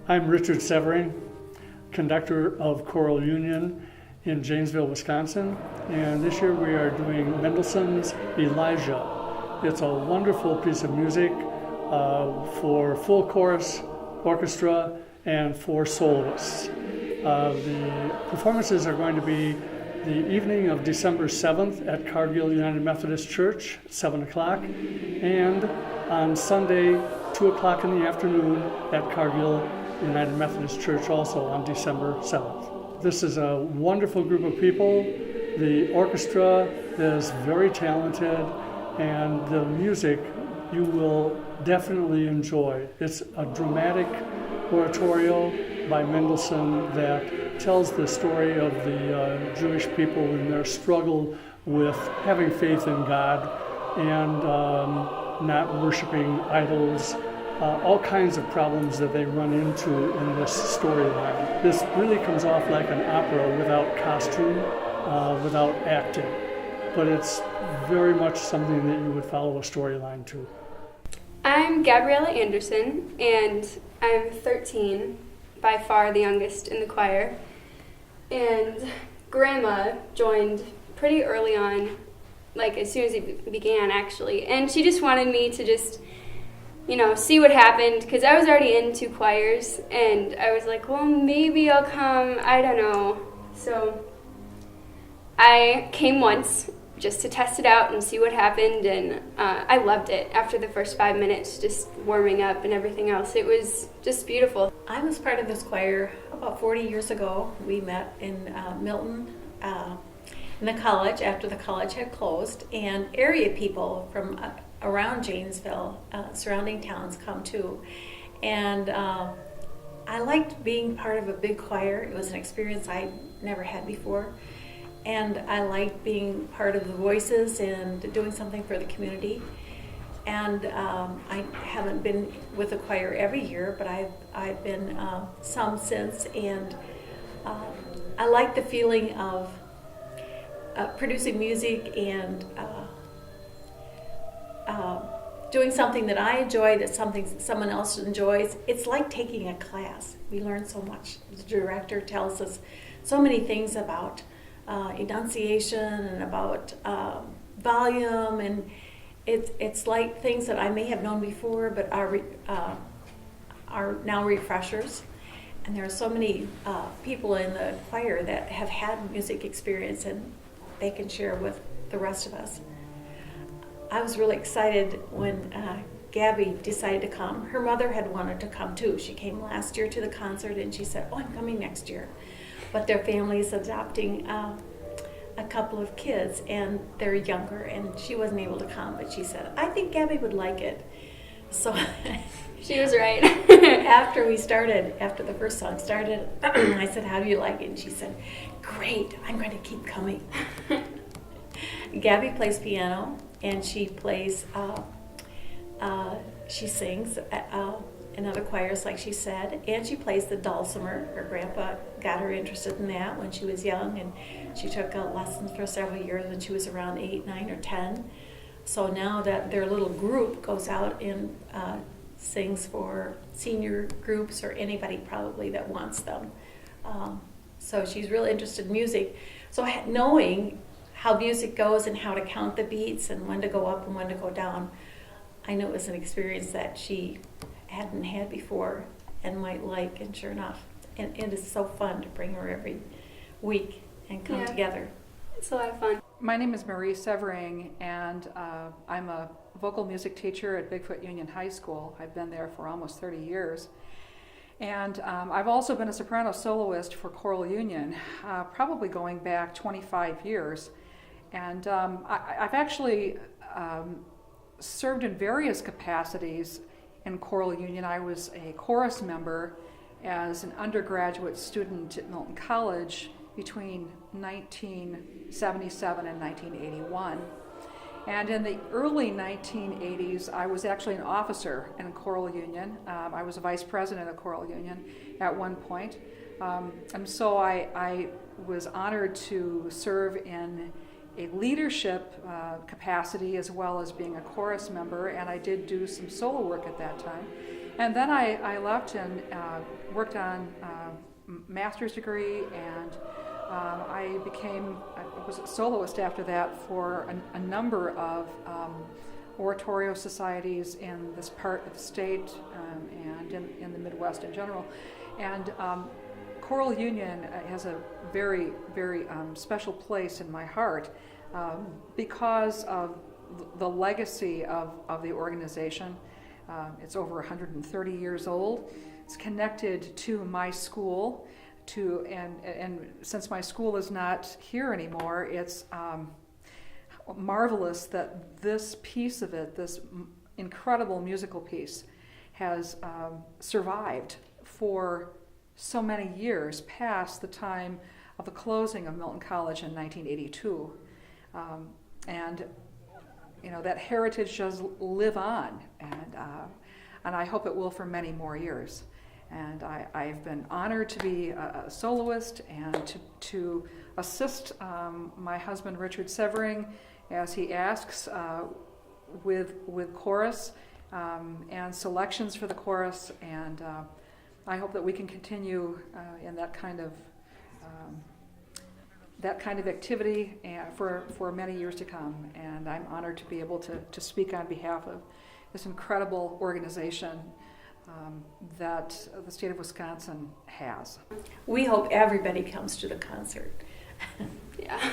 I'm Richard Severing, conductor of Choral Union in Janesville, Wisconsin, and this year we are doing Mendelssohn's Elijah. It's a wonderful piece of music for full chorus, orchestra, and for soloists. The performances are going to be the evening of December 7th at Cargill United Methodist Church, 7 o'clock, and on Sunday, 2 o'clock in the afternoon at Cargill United Methodist Church, also on December 7th. This is a wonderful group of people. The orchestra is very talented, and the music you will definitely enjoy. It's a dramatic oratorio by Mendelssohn that tells the story of the Jewish people in their struggle with having faith in God and not worshiping idols, all kinds of problems that they run into in this storyline. This really comes off like an opera without costume, without acting, but it's very much something that you would follow a storyline to. I'm Gabriella Anderson, and I'm 13, by far the youngest in the choir. And Grandma joined pretty early on, like as soon as it began actually, and she just wanted me to just, see what happened, because I was already into choirs, and I was like, well, maybe I'll come, I don't know. So I came once just to test it out and see what happened, and I loved it after the first 5 minutes, just warming up and everything else. It was just beautiful. I was part of this choir about 40 years ago. We met in Milton in the college after the college had closed, and area people from around Janesville, surrounding towns, come too. And I liked being part of a big choir. It was an experience I never had before. And I liked being part of the voices and doing something for the community. And I haven't been with the choir every year, but I've been some since. And I like the feeling of producing music and doing something that I enjoy, that someone else enjoys. It's like taking a class. We learn so much. The director tells us so many things about enunciation and about volume, and it's like things that I may have known before, but are now refreshers. And there are so many people in the choir that have had music experience, and they can share with the rest of us. I was really excited when Gabby decided to come. Her mother had wanted to come too. She came last year to the concert, and she said, "Oh, I'm coming next year." But their family is adopting a couple of kids, and they're younger, and she wasn't able to come, but she said, "I think Gabby would like it." So She was right. after the first song started, I said, "How do you like it?" And she said, "Great, I'm going to keep coming." Gabby plays piano, and she plays, she sings in other choirs, like she said, and she plays the dulcimer. Her grandpa got her interested in that when she was young, and she took lessons for several years when she was around 8, 9, or 10. So now that their little group goes out and sings for senior groups or anybody probably that wants them. So she's really interested in music. So knowing how music goes and how to count the beats and when to go up and when to go down, I know it was an experience that she hadn't had before and might like, and sure enough. And it is so fun to bring her every week and come together. It's a lot of fun. My name is Marie Severing, and I'm a vocal music teacher at Bigfoot Union High School. I've been there for almost 30 years. And I've also been a soprano soloist for Choral Union, probably going back 25 years. And I've actually served in various capacities in Choral Union. I was a chorus member as an undergraduate student at Milton College between 1977 and 1981. And in the early 1980s, I was actually an officer in Choral Union. I was a vice president of Choral Union at one point. And so I was honored to serve in a leadership capacity as well as being a chorus member, and I did do some solo work at that time. And then I left and worked on master's degree, and I was a soloist after that for a number of oratorio societies in this part of the state and in the Midwest in general. And Choral Union has a very, very special place in my heart because of the legacy of the organization. It's over 130 years old. It's connected to my school, and since my school is not here anymore, it's marvelous that this piece of it, this incredible musical piece, has survived for so many years past the time of the closing of Milton College in 1982. And that heritage does live on, and I hope it will for many more years. And I've been honored to be a soloist and to assist my husband Richard Severing as he asks with chorus and selections for the chorus, and I hope that we can continue in that kind of activity for many years to come. And I'm honored to be able to speak on behalf of this incredible organization that the state of Wisconsin has. We hope everybody comes to the concert. Yeah.